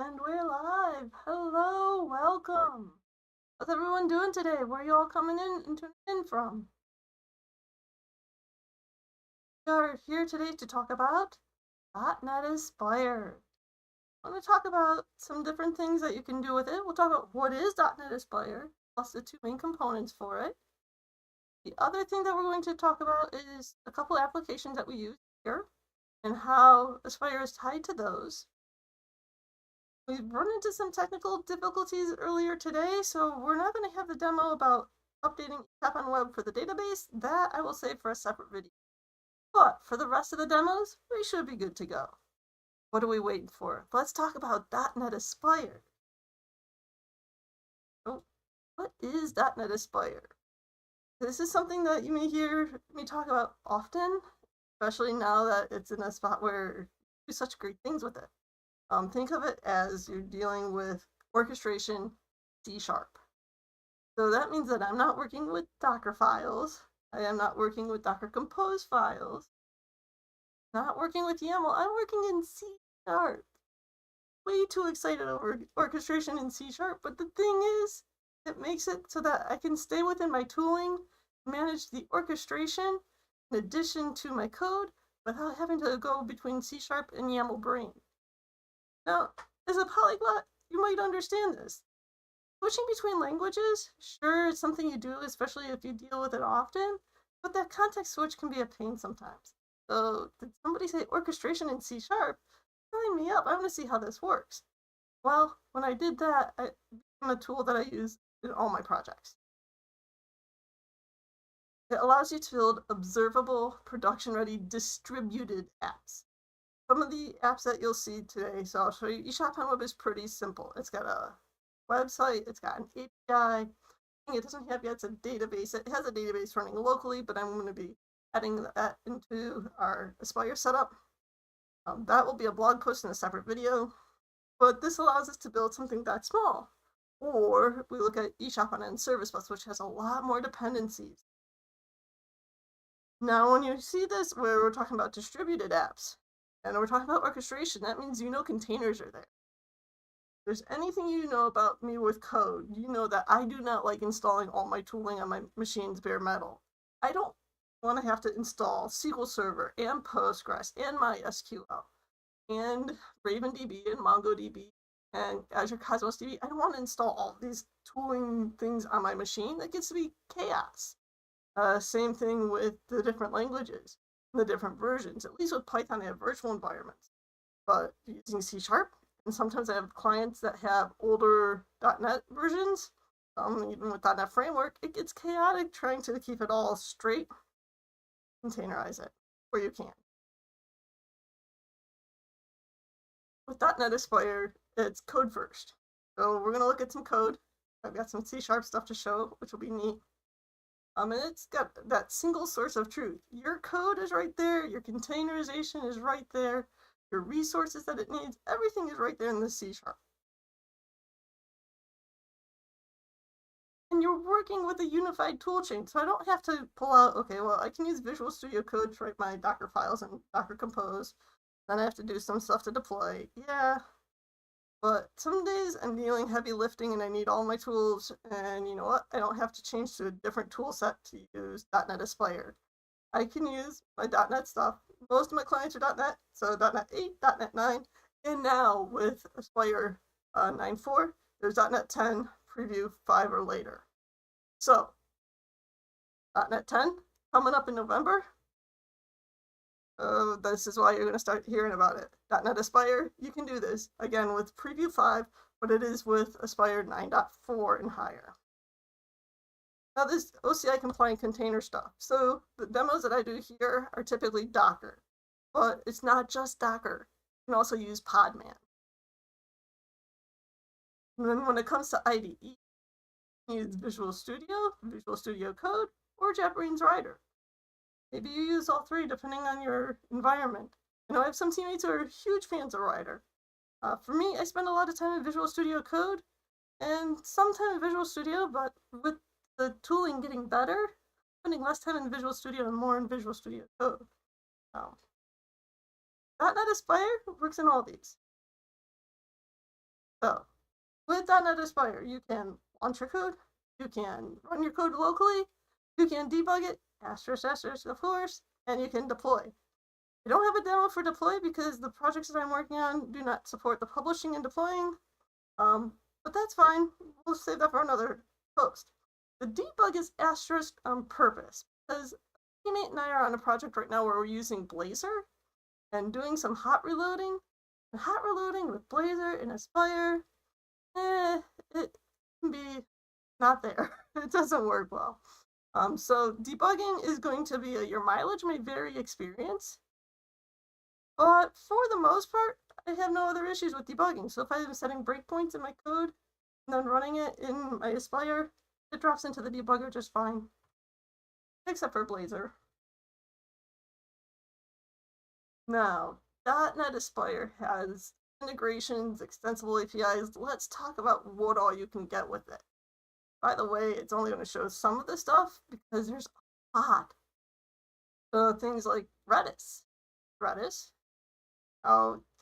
And we're live. Hello, welcome. How's everyone doing today? Where are you all coming in and tuning in from? We are here today to talk about .NET Aspire. I want to talk about some different things that you can do with it. We'll talk about what is .NET Aspire, plus the two main components for it. The other thing that we're going to talk about is a couple applications that we use here and how Aspire is tied to those. We've run into some technical difficulties earlier today, so we're not going to have the demo about updating eShopOnWeb for the database. That I will save for a separate video. But for the rest of the demos, we should be good to go. What are we waiting for? Let's talk about .NET Aspire. So, what is .NET Aspire? This is something that you may hear me talk about often, especially now that it's in a spot where you do such great things with it. Think of it as you're dealing with orchestration C#. So that means that I'm not working with Docker files. I am not working with Docker Compose files. Not working with YAML. I'm working in C#. Way too excited over orchestration in C#, but the thing is, it makes it so that I can stay within my tooling, manage the orchestration in addition to my code without having to go between C# and YAML brain. Now, as a polyglot, you might understand this. Switching between languages, sure, it's something you do, especially if you deal with it often, but that context switch can be a pain sometimes. So, did somebody say orchestration in C#? Sign me up, I want to see how this works. Well, when I did that, it became a tool that I use in all my projects. It allows you to build observable, production-ready, distributed apps. Some of the apps that you'll see today, so I'll show you. eShopOnWeb is pretty simple. It's got a website, it's got an API. It doesn't have yet, it's a database. It has a database running locally, but I'm going to be adding that into our Aspire setup. That will be a blog post in a separate video, but this allows us to build something that small. Or we look at eShop and Service Bus, which has a lot more dependencies. Now, when you see this, where we're talking about distributed apps, and we're talking about orchestration, that means you know containers are there. If there's anything you know about me with code, you know that I do not like installing all my tooling on my machines bare metal. I don't want to have to install SQL Server and Postgres and MySQL and RavenDB and MongoDB and Azure Cosmos DB. I don't want to install all these tooling things on my machine. That gets to be chaos. Same thing with the different languages, the different versions. At least with Python, I have virtual environments. But using C#, and sometimes I have clients that have older .NET versions, even with .NET Framework, it gets chaotic trying to keep it all straight, containerize it where you can. With .NET Aspire, it's code first. So we're going to look at some code. I've got some C# stuff to show, which will be neat. And it's got that single source of truth. Your code is right there, your containerization is right there, your resources that it needs, everything is right there in the C#. And you're working with a unified toolchain, so I don't have to pull out, okay, well, I can use Visual Studio Code to write my Docker files and Docker Compose. Then I have to do some stuff to deploy. Yeah, but some days I'm dealing heavy lifting and I need all my tools, and you know what? I don't have to change to a different tool set to use .NET Aspire. I can use my .NET stuff. Most of my clients are .NET, so .NET 8, .NET 9, and now with Aspire 9.4, there's .NET 10 preview 5 or later. So, .NET 10 coming up in November. This is why you're going to start hearing about it. .NET Aspire, you can do this, again, with Preview 5, but it is with Aspire 9.4 and higher. Now, this OCI compliant container stuff. So the demos that I do here are typically Docker, but it's not just Docker. You can also use Podman. And then when it comes to IDE, you can use Visual Studio Code, or JetBrains Rider. Maybe you use all three depending on your environment. You know, I have some teammates who are huge fans of Rider. For me, I spend a lot of time in Visual Studio Code and some time in Visual Studio, but with the tooling getting better, spending less time in Visual Studio and more in Visual Studio Code. .NET Aspire works in all these. So with .NET Aspire, you can launch your code, you can run your code locally, you can debug it, asterisk, of course, and you can deploy. I don't have a demo for deploy because the projects that I'm working on do not support the publishing and deploying, but that's fine. We'll save that for another post. The debug is asterisk on purpose because teammate and I are on a project right now where we're using Blazor and doing some hot reloading. And hot reloading with Blazor and Aspire, it can be not there. It doesn't work well. So debugging is going to be your mileage may vary experience, but for the most part, I have no other issues with debugging. So if I'm setting breakpoints in my code and then running it in my Aspire, it drops into the debugger just fine, except for Blazor. Now, .NET Aspire has integrations, extensible APIs. Let's talk about what all you can get with it. By the way, it's only going to show some of the stuff because there's a lot. Things like Redis.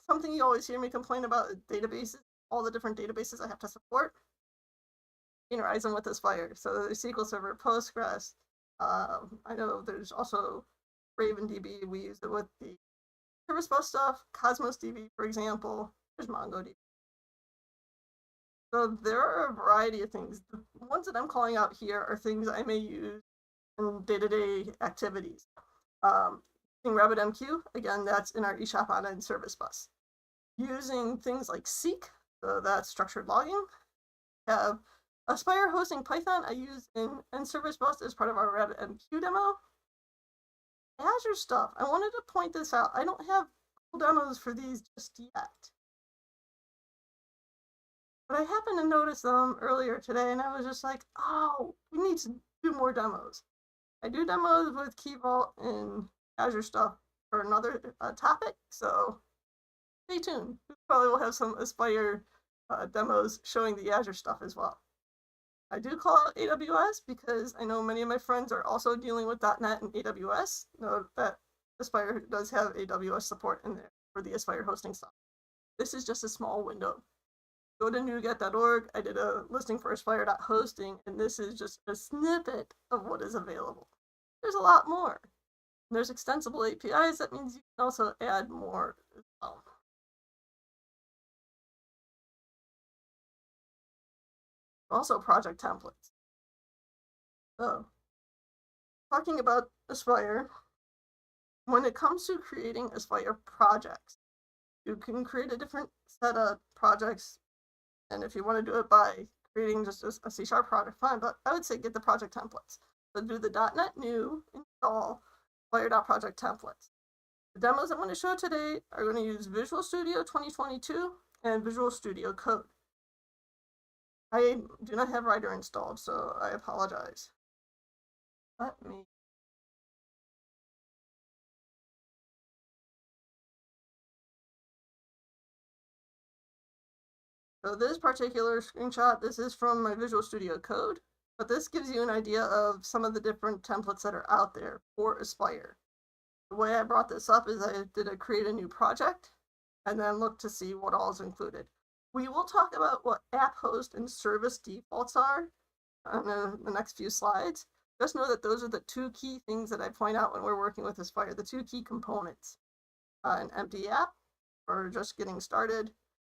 Something you always hear me complain about is databases, all the different databases I have to support. Containerized them with Aspire. So there's SQL Server, Postgres. I know there's also RavenDB. We use it with the Service Bus stuff, Cosmos DB, for example. There's MongoDB. So there are a variety of things. The ones that I'm calling out here are things I may use in day-to-day activities. Using RabbitMQ, again, that's in our eShopOnWeb service bus. Using things like Seek, so that's structured logging. Have Aspire hosting Python I use in service bus as part of our RabbitMQ demo. Azure stuff, I wanted to point this out. I don't have full demos for these just yet. But I happened to notice them earlier today, and I was just like, oh, we need to do more demos. I do demos with Key Vault and Azure stuff for another topic, so stay tuned. We probably will have some Aspire demos showing the Azure stuff as well. I do call out AWS because I know many of my friends are also dealing with .NET and AWS. Note that Aspire does have AWS support in there for the Aspire hosting stuff. This is just a small window. Go to NuGet.org. I did a listing for Aspire.hosting, and this is just a snippet of what is available. There's a lot more. There's extensible APIs. That means you can also add more as well. Also project templates. So, talking about Aspire, when it comes to creating Aspire projects, you can create a different set of projects, and if you want to do it by creating just a C# project, fine, but I would say get the project templates. So do the .NET new install Aspire.project templates. The demos I'm going to show today are going to use Visual Studio 2022 and Visual Studio Code. I do not have Writer installed, so I apologize. So this particular screenshot, this is from my Visual Studio Code, but this gives you an idea of some of the different templates that are out there for Aspire. The way I brought this up is I did create a new project and then look to see what all is included. We will talk about what AppHost and service defaults are on the next few slides. Just know that those are the two key things that I point out when we're working with Aspire, the two key components. An empty app or just getting started.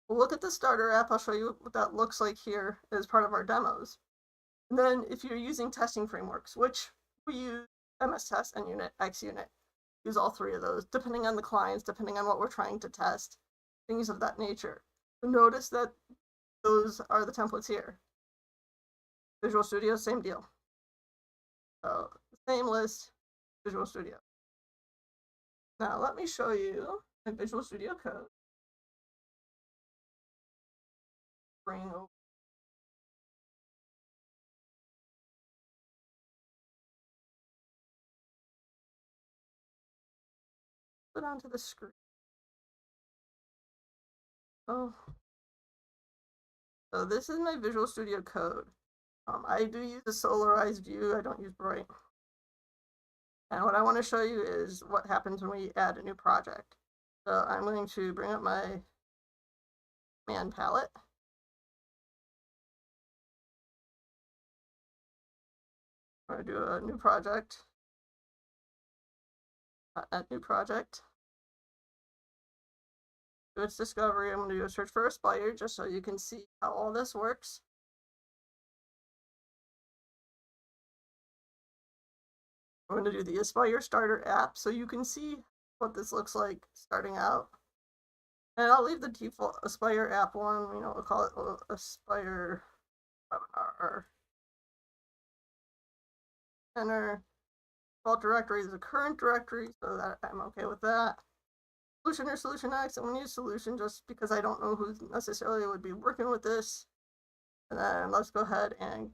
We'll look at the starter app. I'll show you what that looks like here as part of our demos. And then if you're using testing frameworks, which we use MS Test and XUnit, use all three of those, depending on the clients, depending on what we're trying to test, things of that nature. So notice that those are the templates here. Visual Studio, same deal. So same list, Visual Studio. Now let me show you my Visual Studio Code. Bring over. Put onto the screen. Oh. So this is my Visual Studio Code. I do use a solarized view. I don't use Bright. And what I want to show you is what happens when we add a new project. So I'm going to bring up my command palette. I'm going to do a new project. .NET new project. Do its discovery. I'm going to do a search for Aspire just so you can see how all this works. I'm going to do the Aspire starter app so you can see what this looks like starting out. And I'll leave the default Aspire app one, we'll call it Aspire webinar. Enter default directory is the current directory, so that I'm okay with that. Solution or Solution X, I'm going to use Solution just because I don't know who necessarily would be working with this. And then let's go ahead and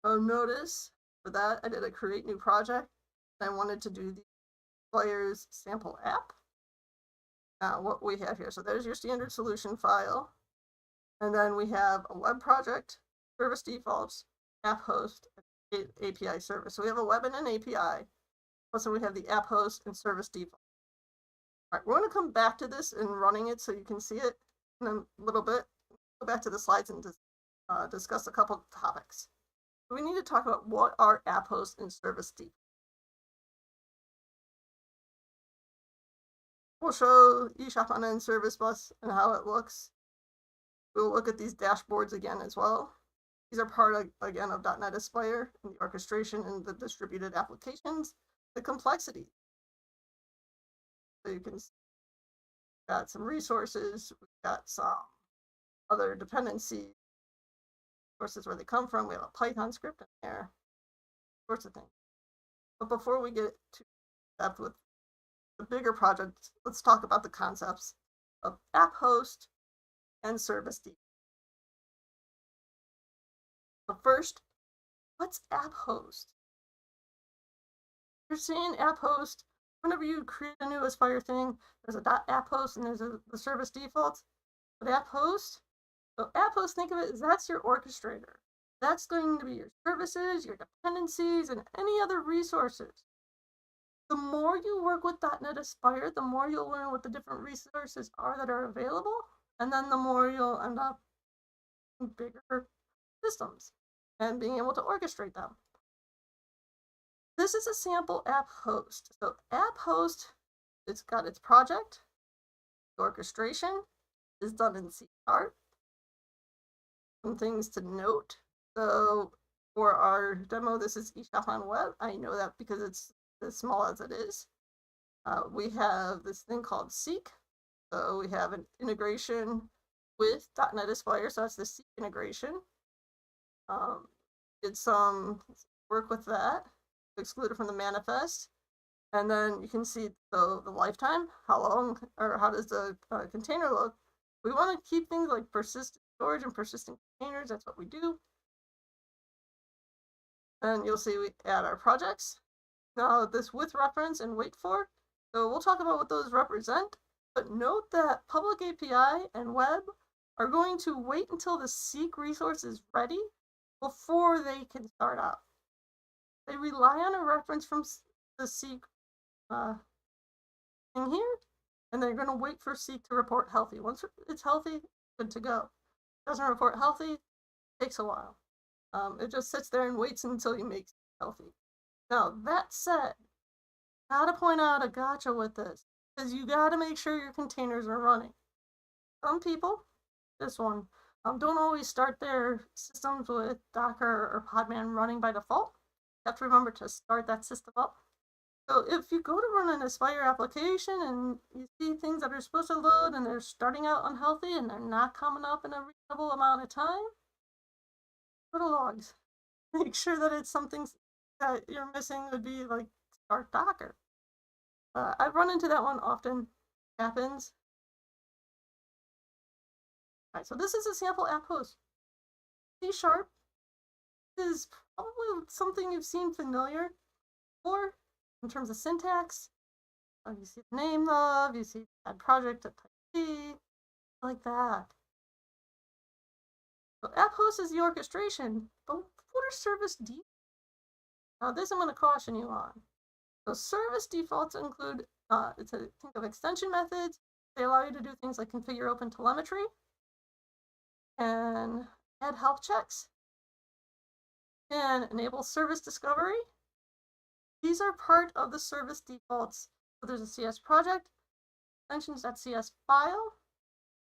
notice for that I did a create new project. I wanted to do the Aspire's sample app. Now what we have here, so there's your standard solution file. And then we have a web project, service defaults, AppHost, API service. So we have a web and an API. Plus we have the AppHost and service default. All right, we're going to come back to this and running it so you can see it in a little bit. Go back to the slides and discuss a couple of topics. We need to talk about what are AppHost and service default. We'll show eShopOnWeb and Service Bus and how it looks. We'll look at these dashboards again as well. These are part, again, of .NET Aspire and the orchestration and the distributed applications, the complexity. So you can see we've got some resources, we've got some other dependencies, sources where they come from. We have a Python script in there, sorts of things. But before we get to depth with the bigger project, let's talk about the concepts of AppHost and service default. But first, what's AppHost? You're seeing AppHost, whenever you create a new Aspire thing, there's a .apphost and there's the service defaults. But AppHost, so AppHost, think of it as that's your orchestrator. That's going to be your services, your dependencies, and any other resources. The more you work with .NET Aspire, the more you'll learn what the different resources are that are available, and then the more you'll end up in bigger systems and being able to orchestrate them. This is a sample AppHost. So AppHost, it's got its project. The orchestration is done in C#. Some things to note. So for our demo, this is eShopOnWeb. I know that because it's as small as it is. We have this thing called Seek. So we have an integration with .NET Aspire. So that's the Seek integration. Did some work with that, excluded from the manifest. And then you can see the lifetime, how long or how does the container look. We want to keep things like persistent storage and persistent containers. That's what we do. And you'll see we add our projects. Now this with reference and wait for. So we'll talk about what those represent. But note that public API and web are going to wait until the Seek resource is ready before they can start up. They rely on a reference from the Seek thing here, and they're going to wait for Seek to report healthy. Once it's healthy, good to go. Doesn't report healthy, takes a while. It just sits there and waits until you make it healthy. Now, that said, gotta point out a gotcha with this, because you gotta make sure your containers are running. Some people, this one, don't always start their systems with Docker or Podman running by default. You have to remember to start that system up. So if you go to run an Aspire application and you see things that are supposed to load and they're starting out unhealthy and they're not coming up in a reasonable amount of time, go to logs. Make sure that it's something that you're missing would be like start Docker. I've run into that one often. Happens. All right, so this is a sample AppHost. C# is probably something you've seen familiar before in terms of syntax. You see the name of, you see add project at type C, like that. So AppHost is the orchestration, but what are service defaults? Now this I'm going to caution you on. So service defaults include, think of extension methods. They allow you to do things like configure OpenTelemetry and add health checks. can enable service discovery. These are part of the service defaults. So there's a CS project, Extensions.cs file,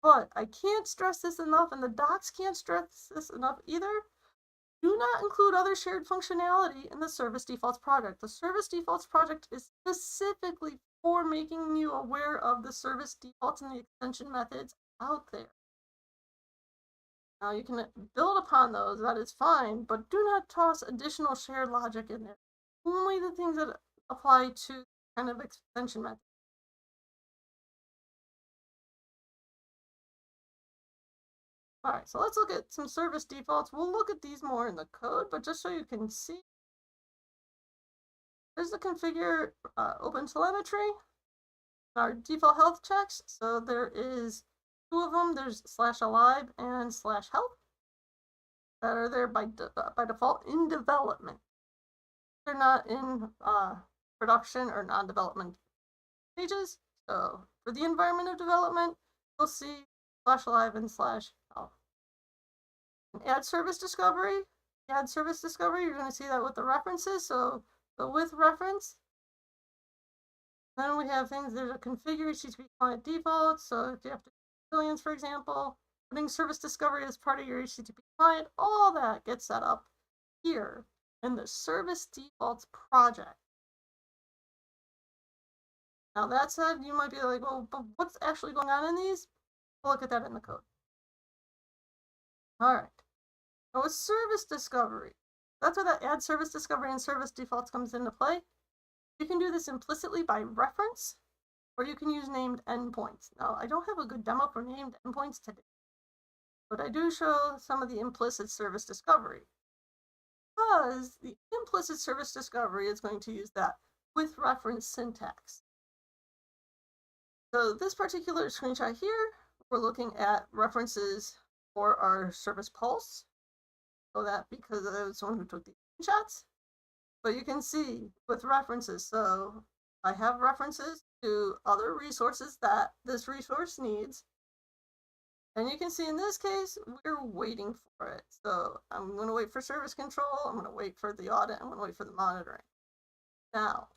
but I can't stress this enough, and the docs can't stress this enough either. Do not include other shared functionality in the service defaults project. The service defaults project is specifically for making you aware of the service defaults and the extension methods out there. Now you can build upon those, that is fine, but do not toss additional shared logic in there. Only the things that apply to kind of extension methods. All right, so let's look at some service defaults. We'll look at these more in the code, but just so you can see, there's the configure OpenTelemetry, our default health checks. So there is 2 of them. There's /alive and /health that are there by default in development. They're not in production or non-development stages. So for the environment of development, you'll see /alive and /health. Add service discovery. Add service discovery, you're going to see that with the references. So the with reference. Then we have things that are configured HTTP client defaults. So if you have to billions, for example, putting service discovery as part of your HTTP client, all that gets set up here in the service defaults project. Now that said, you might be like, well, but what's actually going on in these? We'll look at that in the code. All right. Now with service discovery, that's where that add service discovery and service defaults comes into play. You can do this implicitly by reference, or you can use named endpoints. Now, I don't have a good demo for named endpoints today, but I do show some of the implicit service discovery, because the implicit service discovery is going to use that with reference syntax. So this particular screenshot here, we're looking at references for our service pulse. So that because I was the one who took the screenshots. But you can see with references, so I have references to other resources that this resource needs. And you can see in this case, we're waiting for it. So I'm going to wait for service control. I'm going to wait for the audit. I'm going to wait for the monitoring. Now,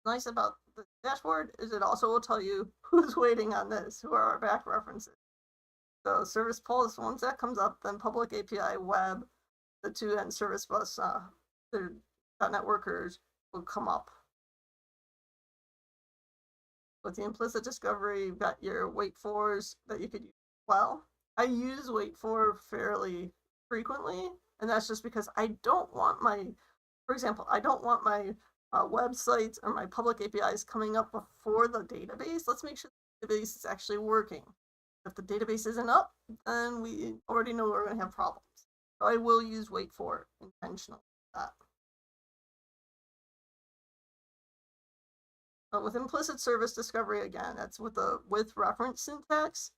nice about the dashboard is it also will tell you who's waiting on this, who are our back references. So service pulse, once that comes up, then public API web, the 2 end service bus, their .NET workers will come up. With the implicit discovery, you've got your wait fors that you could use. Well, I use wait for fairly frequently, and that's just because I don't want my, for example, I don't want my websites or my public APIs coming up before the database. Let's make sure the database is actually working. If the database isn't up, then we already know we're going to have problems. So I will use wait for intentionally. But with implicit service discovery, again, that's with the with reference syntax.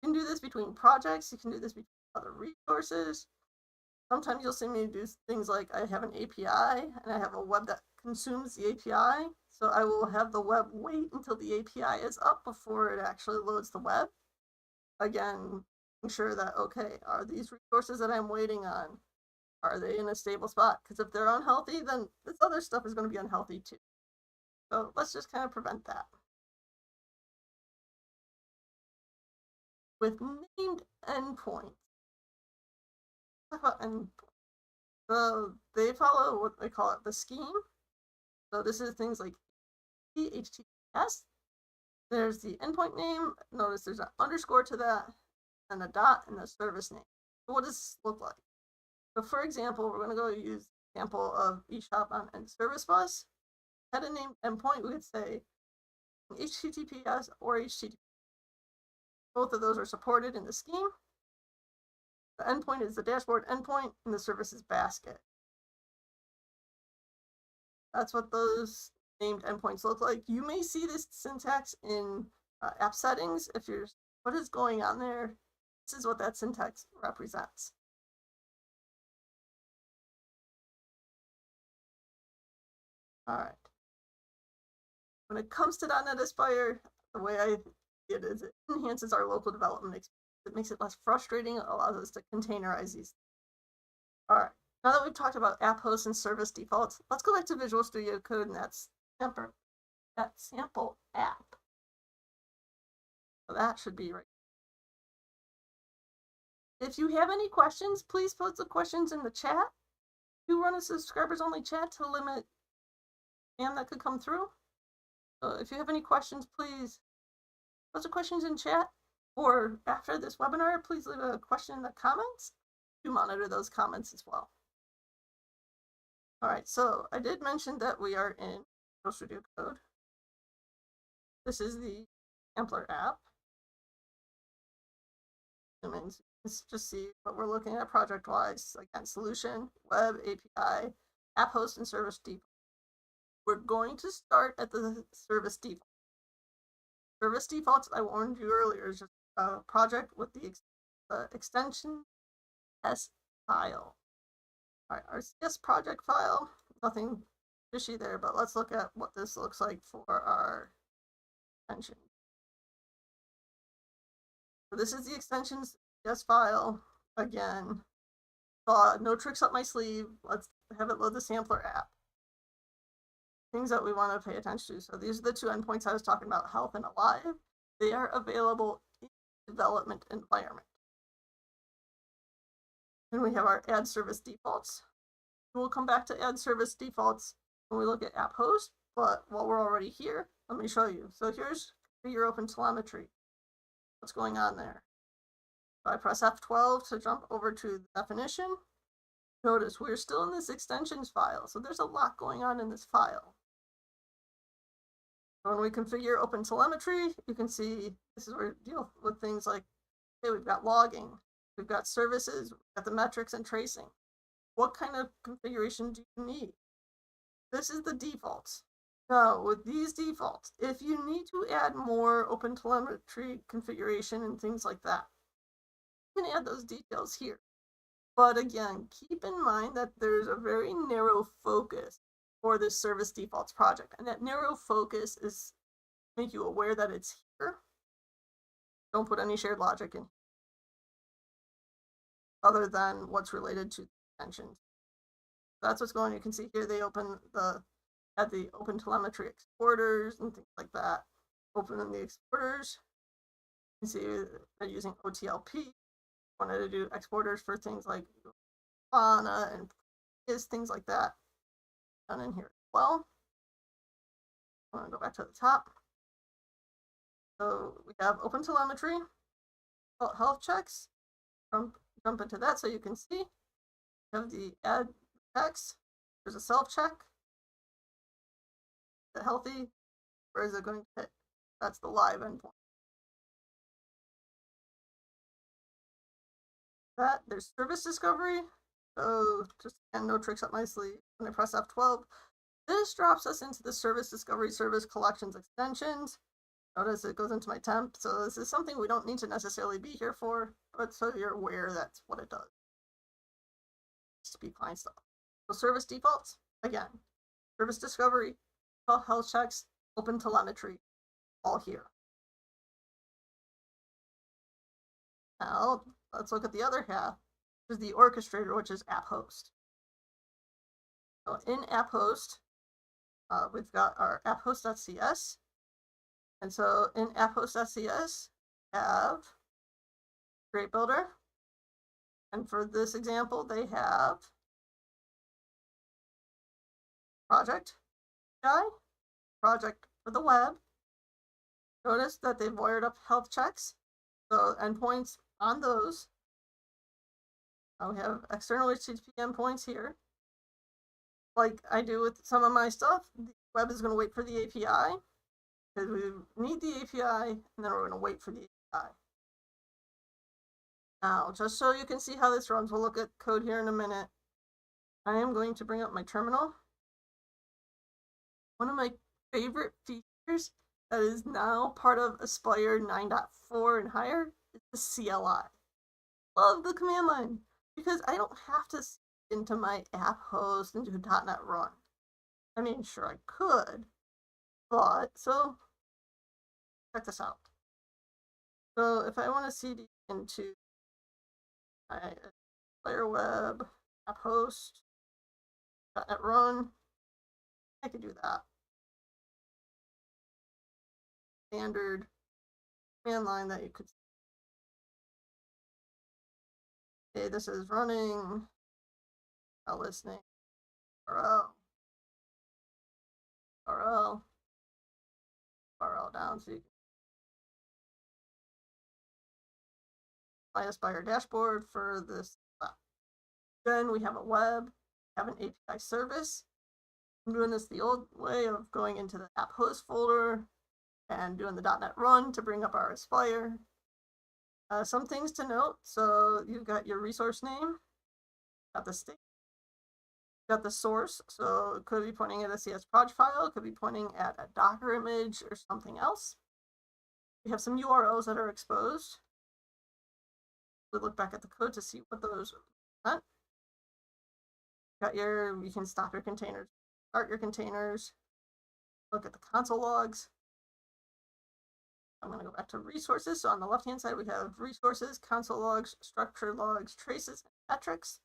You can do this between projects. You can do this between other resources. Sometimes you'll see me do things like I have an API and I have a web that consumes the API. So I will have the web wait until the API is up before it actually loads the web. Again, making sure that, okay, are these resources that I'm waiting on, are they in a stable spot? Because if they're unhealthy, then this other stuff is going to be unhealthy too. So let's just kind of prevent that. With named endpoints, talk about endpoints. So they follow what they call it the scheme. So this is things like HTTPS. There's the endpoint name. Notice there's an underscore to that, and a dot and the service name. So what does this look like? So for example, we're going to go use the example of eShop and service bus. Had a named endpoint, we could say HTTPS or HTTP. Both of those are supported in the scheme. The endpoint is the dashboard endpoint, and the service is basket. That's what those named endpoints look like. You may see this syntax in app settings. If you're, what is going on there? This is what that syntax represents. All right. When it comes to .NET Aspire, the way I see it is it enhances our local development experience. It makes it less frustrating. It allows us to containerize these. All right. Now that we've talked about AppHost and service defaults, let's go back to Visual Studio Code and that sample app. So that should be right. If you have any questions, please post the questions in the chat. Do run a subscribers only chat to limit spam that could come through. So if you have any questions, please post the questions in chat, or after this webinar, please leave a question in the comments to monitor those comments as well. All right, so I did mention that we are in Visual Studio Code. This is the sampler app. Let's just see what we're looking at project-wise. Again, solution, web, API, AppHost, and service default. We're going to start at the service default. Service defaults, I warned you earlier, is just a project with the Extensions.cs file. All right, our CS project file, nothing fishy there, but let's look at what this looks like for our extension. So this is the Extensions.cs file. Again, no tricks up my sleeve. Let's have it load the sampler app. Things that we want to pay attention to. So these are the two endpoints I was talking about, health and alive. They are available in the development environment. Then we have our add service defaults. We'll come back to add service defaults when we look at AppHost, but while we're already here, let me show you. So here's your OpenTelemetry. What's going on there? So I press F12 to jump over to the definition. Notice we're still in this extensions file, so there's a lot going on in this file. When we configure OpenTelemetry, you can see this is where we deal with things like, hey, we've got logging, we've got services, we've got the metrics and tracing. What kind of configuration do you need? This is the defaults. Now, with these defaults, if you need to add more OpenTelemetry configuration and things like that, you can add those details here. But again, keep in mind that there's a very narrow focus for this service defaults project. And that narrow focus is to make you aware that it's here. Don't put any shared logic in other than what's related to the extensions. That's what's going on. You can see here they add the OpenTelemetry exporters and things like that. Open in the exporters. You can see they're using OTLP. Wanted to do exporters for things like Fauna and things like that. Done in here as well. I'm going to go back to the top. So we have OpenTelemetry, health checks. Jump into that so you can see. We have the add checks. There's a self check. Is it healthy? Where is it going to hit? That's the live endpoint. There's service discovery. So just again, no tricks up my sleeve. When I press F12, this drops us into the service discovery, service collections extensions. Notice it goes into my temp. So this is something we don't need to necessarily be here for, but so you're aware that's what it does. Just to be client stuff. So service defaults, again, service discovery, health checks, OpenTelemetry, all here. Now let's look at the other half, which is the orchestrator, which is AppHost. So in AppHost, we've got our AppHost.cs. And so in AppHost.cs, we have Create Builder. And for this example, they have Project API, Project for the web. Notice that they've wired up health checks. So endpoints on those. We have external HTTP endpoints here. Like I do with some of my stuff, the web is going to wait for the API because we need the API, and then we're going to wait for the API. Now, just so you can see how this runs, we'll look at code here in a minute. I am going to bring up my terminal. One of my favorite features that is now part of Aspire 9.4 and higher is the CLI. Love the command line because I don't have to into my AppHost and do .NET run. I mean, sure I could, but so check this out. So if I want to CD into my Aspire Web AppHost, dotnet run. I could do that. Standard command line that you could see. Okay, this is running, not listening, URL down so you can my Aspire dashboard for this. Then we have a web, have an API service. I'm doing this the old way of going into the AppHost folder and doing the .NET run to bring up our Aspire. Some things to note. So you've got your resource name, got the state, got the source. So it could be pointing at a CS project file, it could be pointing at a Docker image or something else. We have some URLs that are exposed. We look back at the code to see what those meant. You can stop your containers, start your containers, look at the console logs. I'm going to go back to resources. So on the left-hand side, we have resources, console logs, structure logs, traces, and metrics.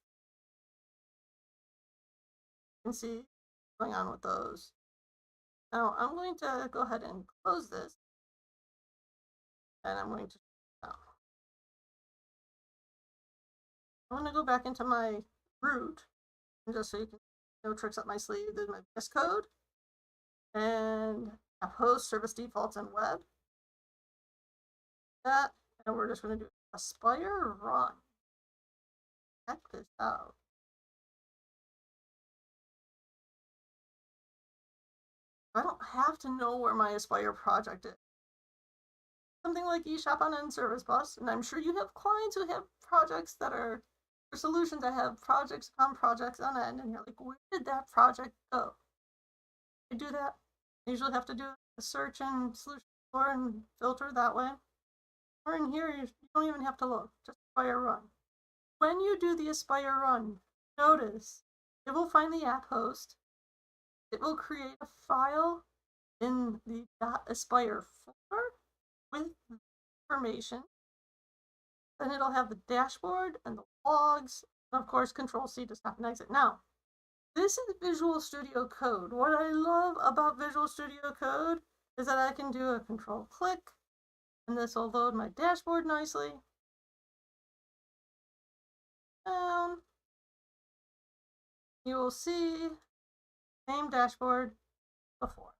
You can see what's going on with those. Now I'm going to go ahead and close this. And I'm going to I'm going to go back into my root, and just so you can no tricks up my sleeve, there's my VS Code and AppHost, service defaults, and web. That, and we're just going to do Aspire run. Check this out. I don't have to know where my Aspire project is. Something like eShopOnWeb Service Bus, and I'm sure you have clients who have projects that are, or solutions that have projects upon projects on end, and you're like, where did that project go? I do that. I usually have to do a search and solution explorer and filter that way. Or in here, you don't even have to look, just Aspire run. When you do the Aspire run, notice it will find the AppHost. It will create a file in the .aspire folder with information. Then it'll have the dashboard and the logs, and of course, Control-C to stop and exit. Now, this is Visual Studio Code. What I love about Visual Studio Code is that I can do a Control-click, and this will load my dashboard nicely. Down. You will see same dashboard before.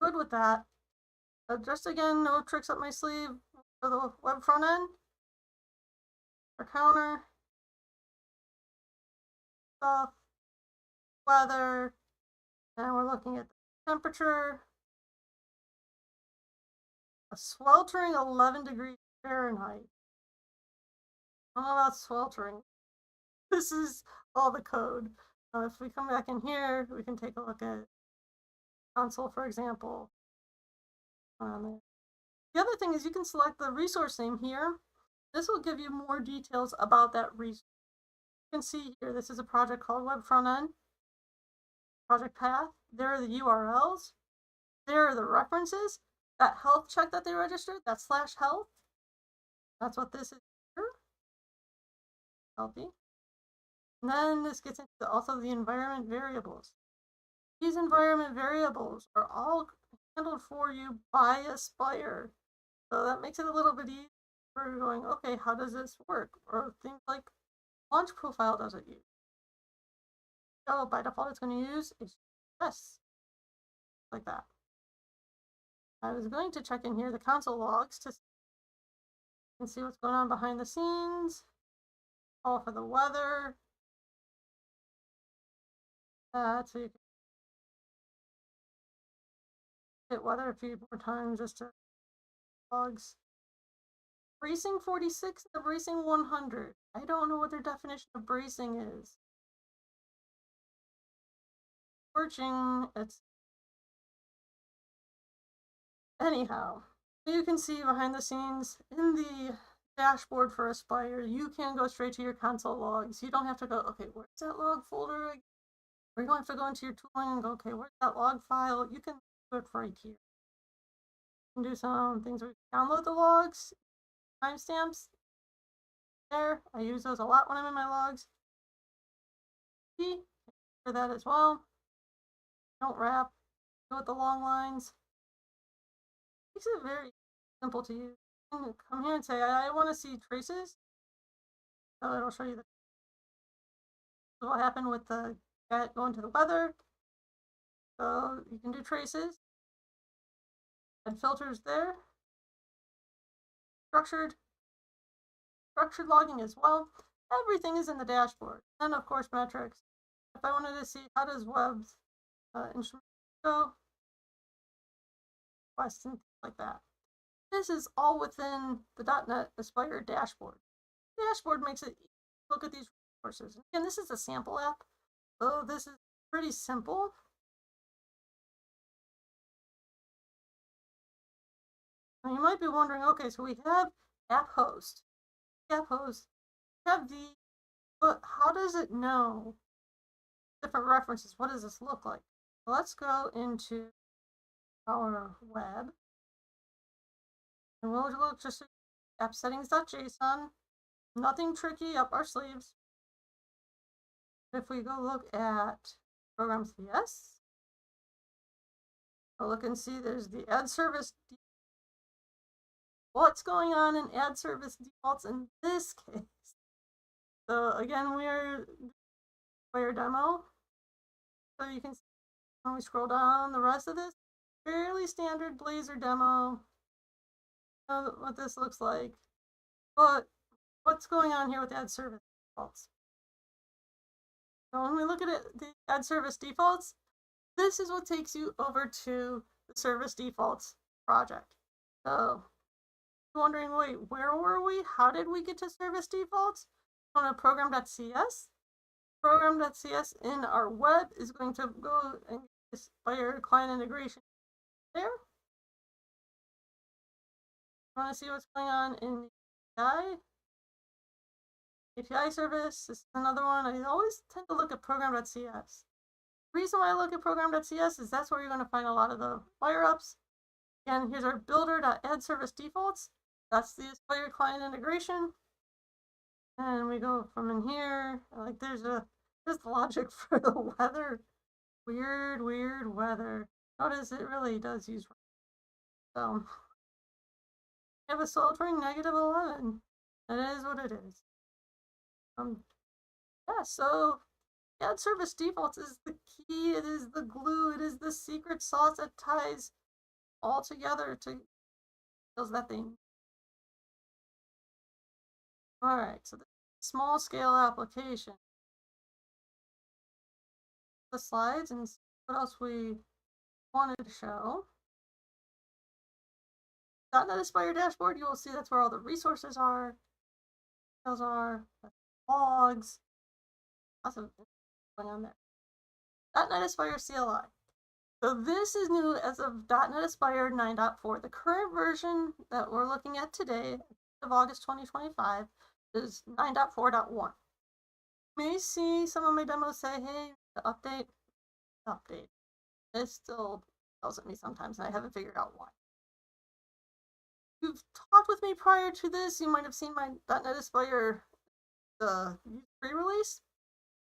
Good with that. Just again, no tricks up my sleeve for the web front end. Our counter, stuff, weather, and we're looking at the temperature. A sweltering 11 degrees Fahrenheit. I don't know about sweltering. This is all the code. If we come back in here, we can take a look at console, for example. The other thing is you can select the resource name here. This will give you more details about that resource. You can see here, this is a project called Web Frontend. Project path, there are the URLs. There are the references. That health check that they registered, that /health. That's what this is here. Healthy. And then this gets into also the environment variables. These environment variables are all handled for you by Aspire. So that makes it a little bit easier for going, okay, how does this work? Or things like launch profile does it use? So by default, it's going to use HTTPS, like that. I was going to check in here the console logs to see what's going on behind the scenes. All for the weather. So you can hit weather a few more times just to logs. Bracing 46 and bracing 100. I don't know what their definition of bracing is. Searching, it's anyhow. You can see behind the scenes in the dashboard for Aspire, you can go straight to your console logs. You don't have to go, okay, where's that log folder? Or you don't have to go into your tooling and go, okay, where's that log file? You can do it right here. You can do some things where you download the logs, timestamps. There, I use those a lot when I'm in my logs. key for that as well. Don't wrap, go with the long lines. Makes it very simple to use. You can come here and say, I want to see traces. So it'll show you what will happen with the cat going to the weather. So you can do traces. Add filters there. Structured logging as well. Everything is in the dashboard. And of course, metrics. If I wanted to see how does web's instrument go, quests and things like that. This is all within the .NET Aspire dashboard. The dashboard makes it easy to look at these resources. Again, this is a sample app, so this is pretty simple. And you might be wondering, okay, so we have AppHost. AppHost have the, but how does it know different references? What does this look like? Well, let's go into our web. And we'll look just at app settings.json. Nothing tricky up our sleeves. If we go look at program.cs, we'll look and see there's the ad service. What's going on in ad service defaults in this case? So again, we're player demo. So you can see when we scroll down the rest of this, fairly standard Blazor demo. You know what this looks like. But what's going on here with ad service defaults? So when we look at it, the ad service defaults, this is what takes you over to the service defaults project. So wondering, wait, where were we? How did we get to service defaults? On a program.cs. Program.cs in our web is going to go and Aspire client integration there. Want to see what's going on in the API service? This is another one. I always tend to look at program.cs. The reason why I look at program.cs is that's where you're going to find a lot of the fire-ups. Again, here's our builder.addServiceDefaults. That's the Aspire client integration. And we go from in here, like there's the logic for the weather. Weird weather. Notice it really does use. So we have a sultering -11. That is what it is. Yeah, so ad service defaults is the key, it is the glue, it is the secret sauce that ties all together to does that thing. All right, so the small scale application. The slides and what else we wanted to show. .NET Aspire dashboard, you will see that's where all the resources are. Those are logs. Lots of going on there. .NET Aspire CLI. So this is new as of .NET Aspire 9.4. The current version that we're looking at today, of August 2025, is 9.4.1. You may see some of my demos say, hey, the update. It still tells me sometimes, and I haven't figured out why. If you've talked with me prior to this, you might have seen my .NET Aspire pre-release.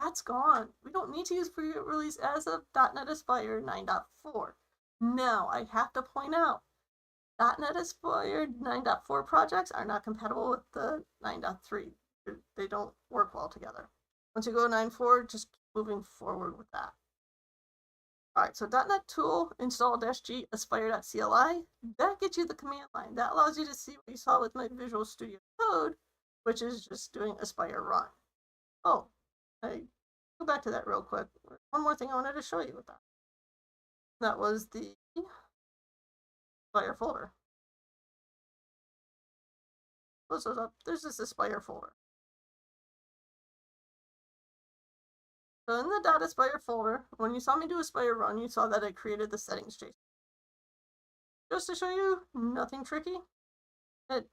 That's gone. We don't need to use pre-release as of .NET Aspire 9.4. Now, I have to point out, .NET Aspire 9.4 projects are not compatible with the 9.3. They don't work well together. Once you go to 9.4, just keep moving forward with that. All right, so .NET tool install-g aspire.cli, that gets you the command line. That allows you to see what you saw with my Visual Studio Code, which is just doing Aspire run. Oh, I go back to that real quick. One more thing I wanted to show you with that. That was the Aspire folder. Close those up. There's this Aspire folder. So in the .aspire folder, when you saw me do Aspire run, you saw that I created the settings JSON. Just to show you, nothing tricky. It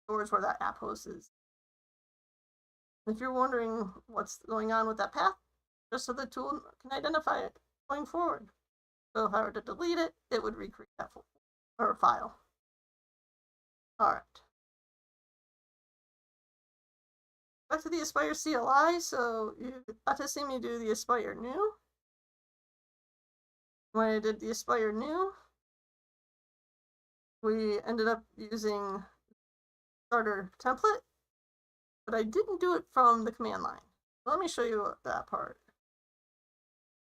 stores where that AppHost is. If you're wondering what's going on with that path, just so the tool can identify it going forward. So if I were to delete it, it would recreate that folder or file. All right. back to the Aspire CLI. So you got to see me do the Aspire new. When I did the Aspire new, we ended up using starter template, but I didn't do it from the command line. Let me show you that part.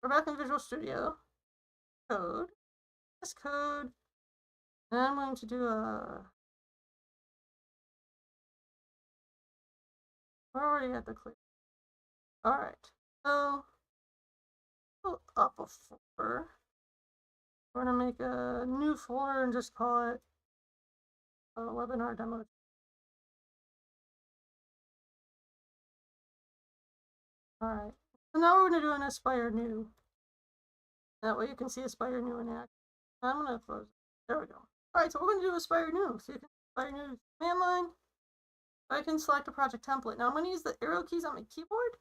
We're back in Visual Studio Code. This code, and I'm going to do a. We're already at the clear. All right, so pull up a folder. We're gonna make a new folder and just call it webinar demo. All right, so now we're gonna do an Aspire new. That way you can see Aspire new in action. I'm gonna close it. There we go. All right, so we're gonna do Aspire new. So you can Aspire new command line. I can select a project template. Now I'm gonna use the arrow keys on my keyboard.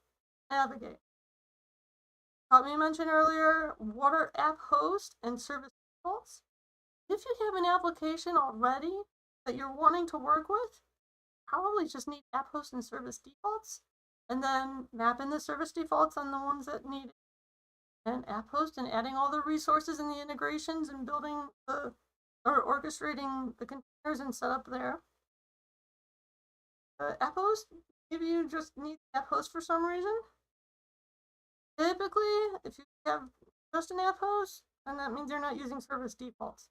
Navigate. Caught me mentioned earlier, what are AppHost and service defaults? If you have an application already that you're wanting to work with, probably just need AppHost and service defaults, and then map in the service defaults on the ones that need it. And AppHost and adding all the resources and the integrations and building the or orchestrating the containers and setup there. AppHost, maybe you just need AppHost for some reason. Typically, if you have just an AppHost, then that means you're not using service defaults.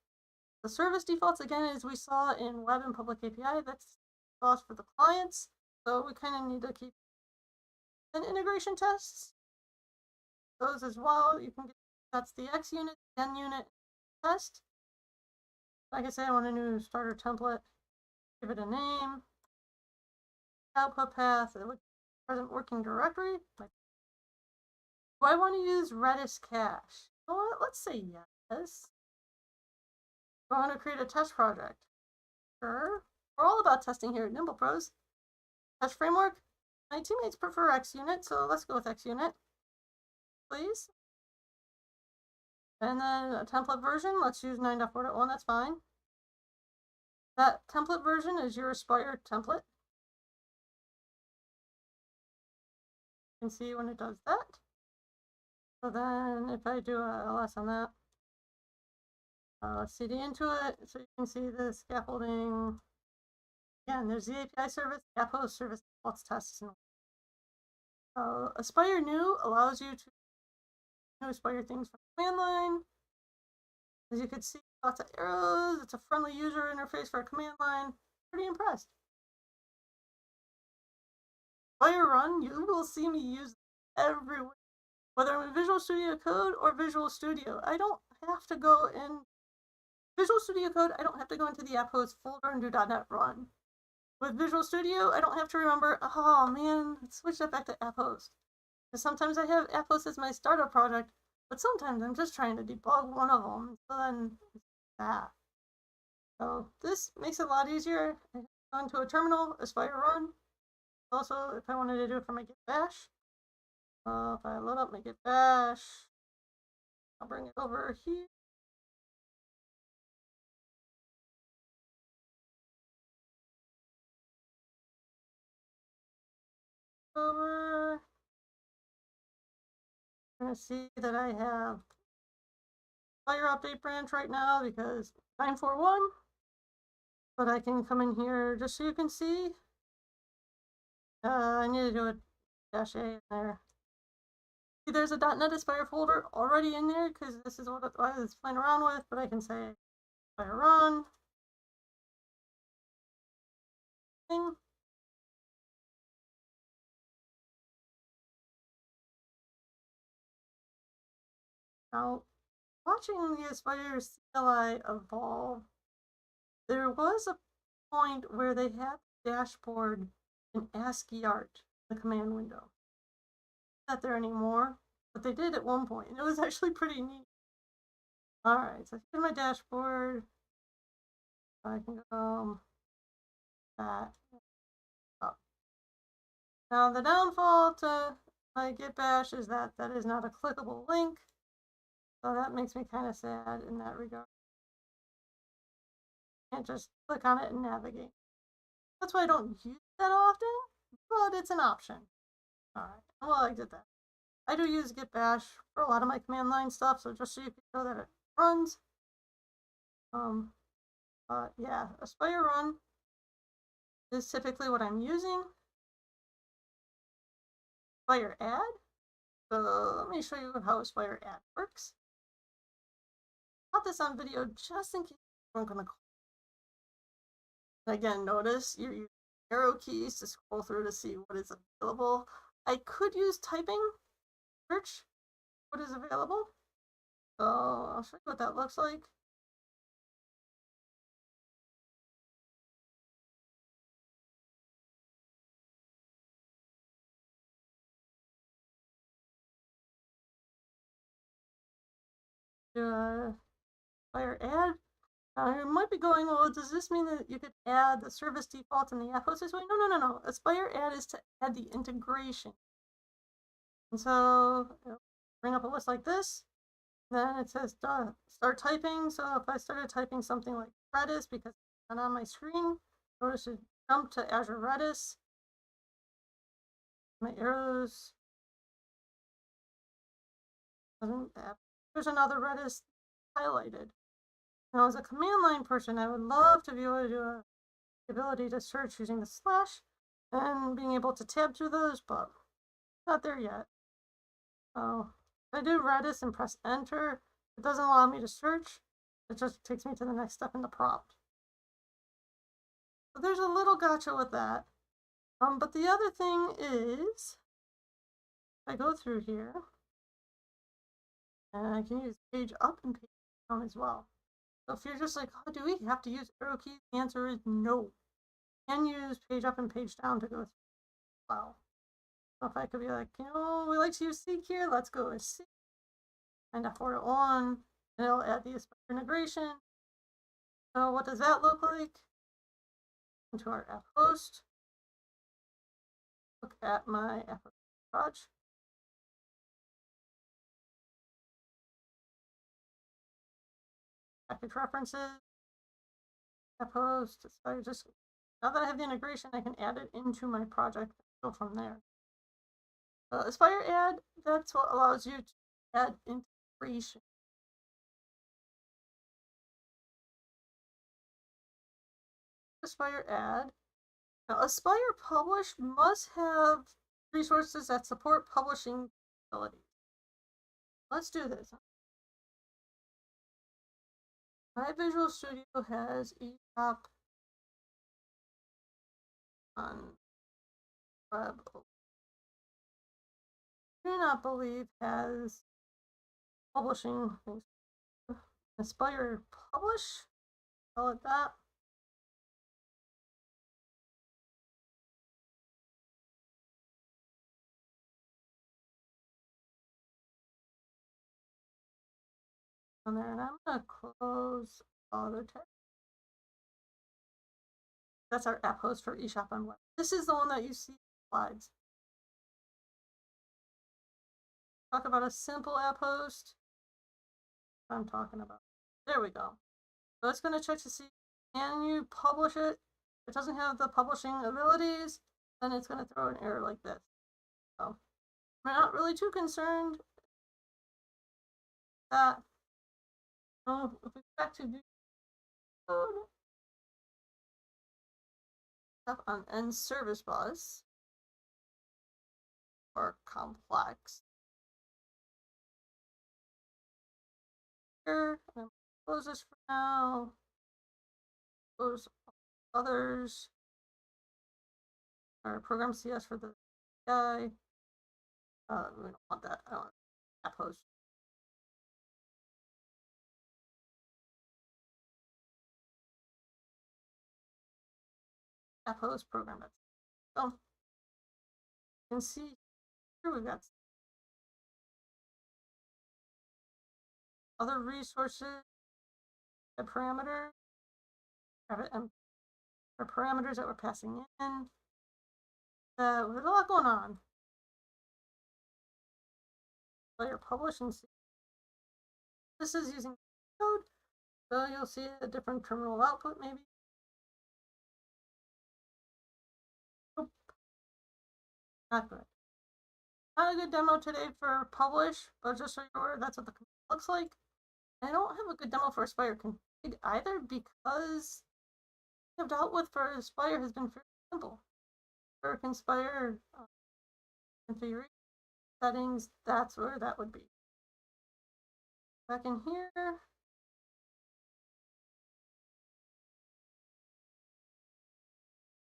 The service defaults, again, as we saw in web and public API, that's cost for the clients. So we kind of need to keep an integration tests. Those as well. You can get that's the X unit, N unit test. Like I said, I want a new starter template. Give it a name. Output path. Present working directory. Do I want to use Redis cache? You know what? Let's say yes. I want to create a test project. Sure. We're all about testing here at Nimble Pros. Test framework. My teammates prefer XUnit, so let's go with XUnit, please. And then a template version. Let's use 9.4.1. That's fine. That template version is your Aspire template. You can see when it does that. So then if I do a ls on that, let's cd into it so you can see the scaffolding. Again, there's the API service, AppHost service, defaults tests. Aspire new allows you to Aspire things from the command line. As you can see, lots of arrows. It's a friendly user interface for a command line. Pretty impressed. Aspire run, you will see me use everywhere. Whether I'm in Visual Studio Code or Visual Studio, I don't have to go in Visual Studio Code. I don't have to go into the AppHost folder and do .NET run. With Visual Studio, I don't have to remember, oh man, switch that back to AppHost. Because sometimes I have AppHost as my startup project, but sometimes I'm just trying to debug one of them. So then it's that. So this makes it a lot easier. I go into a terminal, Aspire run. Also, if I wanted to do it for my Git bash, if I load up my Git bash, I'll bring it over here. Over. I'm going to see that I have Aspire update branch right now because 9.4.1. But I can come in here just so you can see. I need to do a -a in there. See, there's a .NET Aspire folder already in there because this is what I was playing around with, but I can say Aspire run. Now, watching the Aspire CLI evolve, there was a point where they had the dashboard in ASCII art in the command window. Not there anymore, but they did at one point, and it was actually pretty neat. All right, so here's my dashboard. I can go that up. Now the downfall to my Git bash is that that is not a clickable link, so that makes me kind of sad in that regard. Can't just click on it and navigate. That's why I don't use that often, but it's an option. All right, well, I did that. I do use git bash for a lot of my command line stuff, so just so you can know that it runs. Yeah, Aspire run is typically what I'm using. Aspire add. So let me show you how Aspire add works. Got this on video just in case you weren't going to. Again, notice you're using arrow keys to scroll through to see what is available. I could use typing search what is available. So I'll show you what that looks like. Aspire add. You might be going, well, does this mean that you could add the service default in the AppHost this way? No. Aspire add is to add the integration. And so bring up a list like this. Then it says start typing. So if I started typing something like Redis because it's not on my screen, notice to jump to Azure Redis. My arrows. There's another Redis highlighted. Now, as a command line person, I would love to be able to do the ability to search using the slash and being able to tab through those, but not there yet. So if I do Redis and press enter, it doesn't allow me to search. It just takes me to the next step in the prompt. So there's a little gotcha with that. But the other thing is, I go through here, and I can use page up and page down as well. So if you're just like, oh, do we have to use arrow keys? The answer is no. You can use page up and page down to go through. Wow. So if I could be like, we like to use seek here, let's go with seek. And F4 it on, and it'll add the Aspire integration. So what does that look like? Into our AppHost. Look at my AppHost project. Package references. AppHost. So now that I have the integration, I can add it into my project and go from there. Aspire add, that's what allows you to add integration. Aspire add. Now, Aspire Publish must have resources that support publishing capabilities. Let's do this. My Visual Studio has eShopOnWeb. I do not believe has publishing things. Aspire Publish, call it that. On there, and I'm gonna close other text. That's our AppHost for eShopOnWeb. This is the one that you see in the slides. Talk about a simple AppHost. I'm talking about. There we go. So it's going to check to see, can you publish it? If it doesn't have the publishing abilities, then it's going to throw an error like this. So I'm not really too concerned that. Oh, if we go back to code, stuff on end service bus or complex. Here, I'm going to close this for now. Close others. Our program CS for the guy. We don't want that. I don't want AppHost. AppHost program. So you can see here we've got other resources, the parameter, our parameters that we're passing in. There's a lot going on. Player publish and see. This is using code, so you'll see a different terminal output maybe. Not good. Not a good demo today for publish, but just so you're aware, that's what the command looks like. I don't have a good demo for Aspire config either because I've dealt with for Aspire has been very simple. For Aspire configuration settings, that's where that would be. Back in here,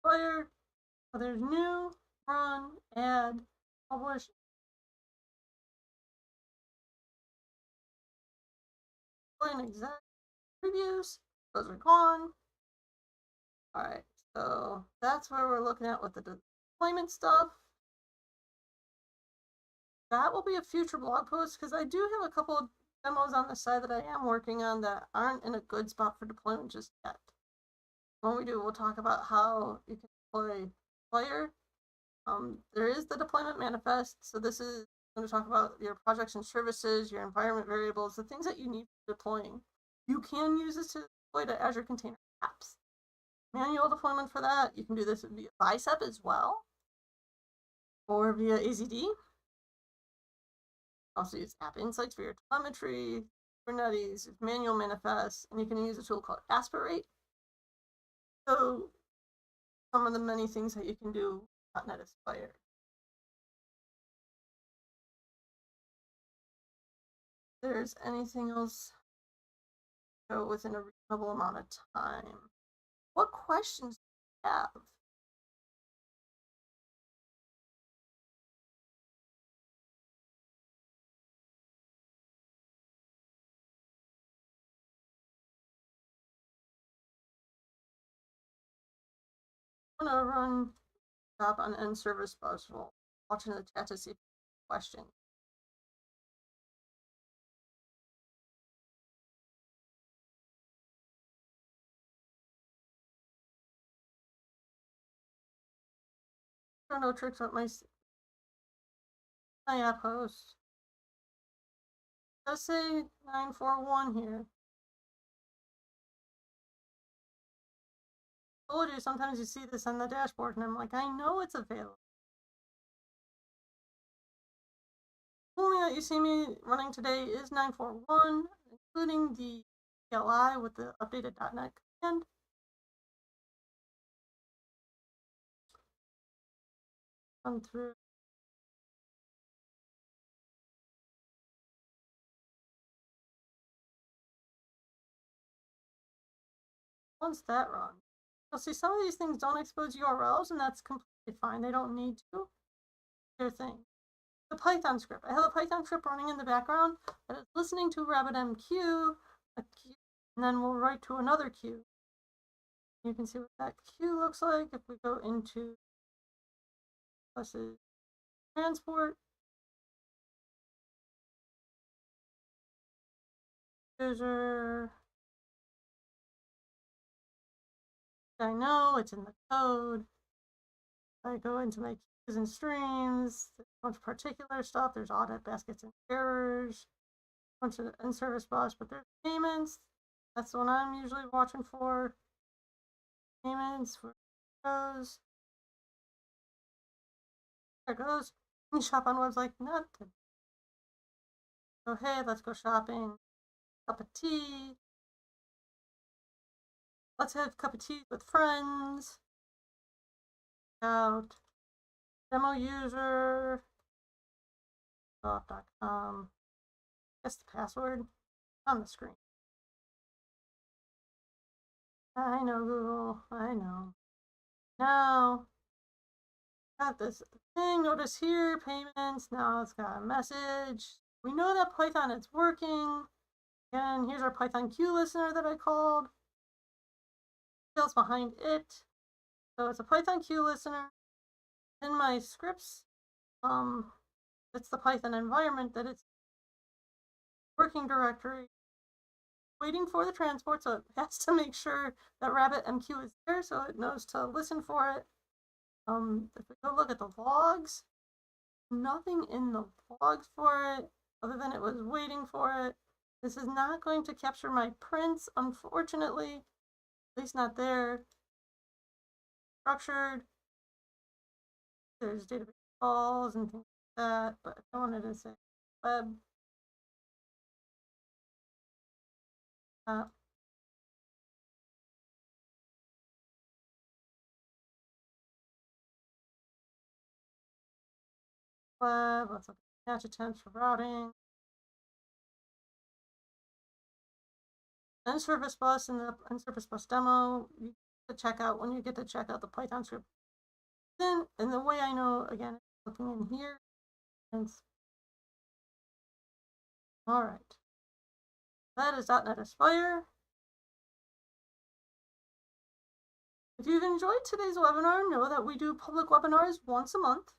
Aspire, there's new, run, add, publish. An exact previews, those are gone. All right, so that's where we're looking at with the deployment stuff. That will be a future blog post because I do have a couple of demos on the side that I am working on that aren't in a good spot for deployment just yet. When we do, we'll talk about how you can deploy player. There is the deployment manifest. So this is going to talk about your projects and services, your environment variables, the things that you need for deploying. You can use this to deploy to Azure Container Apps. Manual deployment for that. You can do this via Bicep as well, or via AZD. Also use App Insights for your telemetry, Kubernetes, manual manifests, and you can use a tool called Aspire. So some of the many things that you can do with .NET Aspire. If there's anything else within a reasonable amount of time. What questions do you have? I'm gonna run stop on end service bus while watching the chat to see if questions. I don't know tricks with my AppHost. Let's say 941 here. I told you sometimes you see this on the dashboard and I'm like, I know it's available. Only that you see me running today is 941, including the CLI with the updated .NET command. Run through. Once that runs, you'll see some of these things don't expose URLs, and that's completely fine. They don't need to. Their thing. The Python script. I have a Python script running in the background that is listening to RabbitMQ, a queue, and then we'll write to another queue. You can see what that queue looks like if we go into buses transport. User. I know it's in the code. I go into my queues and streams, a bunch of particular stuff. There's audit baskets and errors, a bunch of in-service bus, but there's payments. That's the one I'm usually watching for. Payments for those. There it goes. eShopOnWeb's like, not to. So hey, let's go shopping. Cup of tea. Let's have a cup of tea with friends. Out. Demo user. .com. Guess the password on the screen. I know, Google. I know. Now, got this thing. Notice here, payments. Now it's got a message. We know that Python is working. And here's our Python queue listener that I called. Details behind it. So it's a Python queue listener. In my scripts, it's the Python environment that it's working directory. Waiting for the transport, so it has to make sure that RabbitMQ is there, so it knows to listen for it. If we go look at the logs, nothing in the logs for it, other than it was waiting for it. This is not going to capture my prints, unfortunately, at least not there. Structured. There's database calls and things like that, but I wanted to say web. Web, let's look at match attempts for routing. And Service Bus and the Service Bus demo, you get to check out when you get to check out the Python script. Then, and the way I know, again, looking in here, and all right, that is .NET Aspire. If you've enjoyed today's webinar, know that we do public webinars once a month.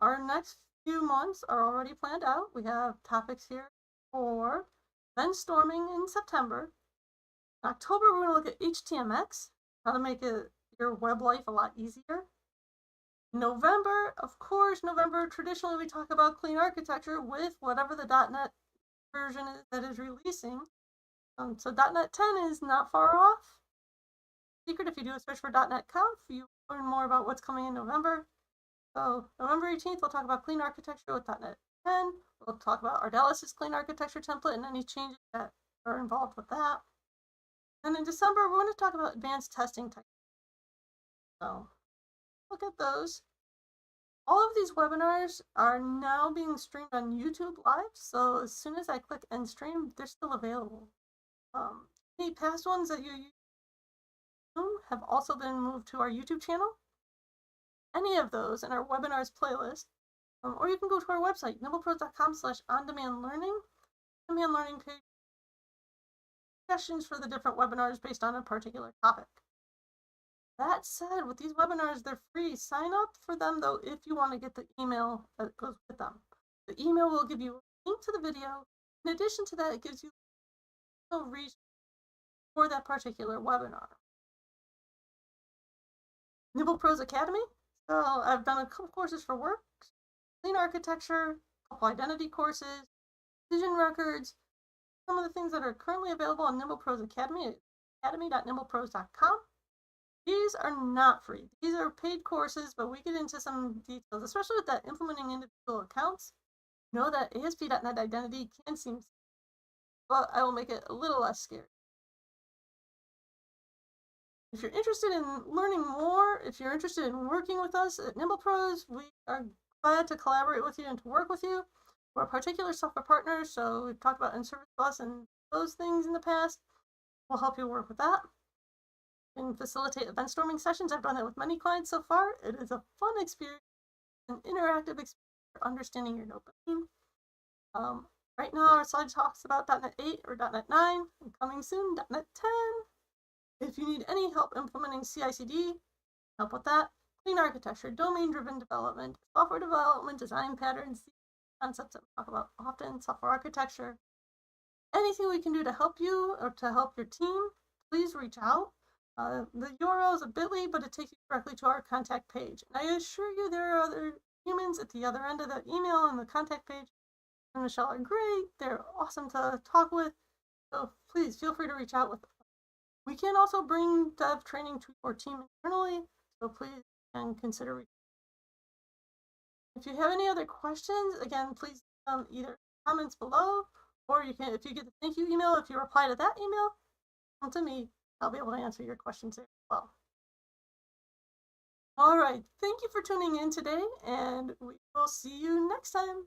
Our next few months are already planned out. We have topics here for event storming in September. In October, we're going to look at HTMX, how to make your web life a lot easier. November, of course, traditionally we talk about clean architecture with whatever the .NET version is that is releasing. So .NET 10 is not far off. Secret, if you do a search for .NET Conf, you learn more about what's coming in November. So November 18th, we'll talk about clean architecture with .NET 10. We'll talk about Ardalis's clean architecture template and any changes that are involved with that. And in December, we're going to talk about advanced testing techniques. So look at those. All of these webinars are now being streamed on YouTube Live, so as soon as I click end stream, they're still available. Any past ones that you use have also been moved to our YouTube channel. Any of those in our webinars playlist, or you can go to our website, nimblepros.com/on-demand-learning. On-demand learning page, suggestions for the different webinars based on a particular topic. That said, with these webinars, they're free. Sign up for them, though, if you want to get the email that goes with them. The email will give you a link to the video. In addition to that, it gives you a reach for that particular webinar. Nimble Pros Academy. So I've done a couple courses for work, clean architecture, a couple identity courses, decision records, some of the things that are currently available on Nimble Pros Academy at academy.nimblepros.com. These are not free. These are paid courses, but we get into some details, especially with that implementing individual accounts. Know that ASP.NET Identity can seem, but I will make it a little less scary. If you're interested in learning more, if you're interested in working with us at Nimble Pros, we are glad to collaborate with you and to work with you. We're a particular software partner, so we've talked about Service Bus and those things in the past. We'll help you work with that. And facilitate event storming sessions. I've done that with many clients so far. It is a fun experience, an interactive experience for understanding your notebook team. Right now, our slide talks about .NET 8 or .NET 9, and coming soon, .NET 10. If you need any help implementing CI/CD, help with that. Clean architecture, domain-driven development, software development, design patterns, concepts that we talk about often, software architecture. Anything we can do to help you or to help your team, please reach out. The URL is a bit.ly, but it takes you directly to our contact page. And I assure you there are other humans at the other end of that email and the contact page. And Michelle are great. They're awesome to talk with. So please feel free to reach out with them. We can also bring dev training to your team internally, so please consider reaching out. If you have any other questions, again, please either comments below, or you can, if you get the thank you email, if you reply to that email, come to me. I'll be able to answer your questions there as well. All right, thank you for tuning in today, and we will see you next time.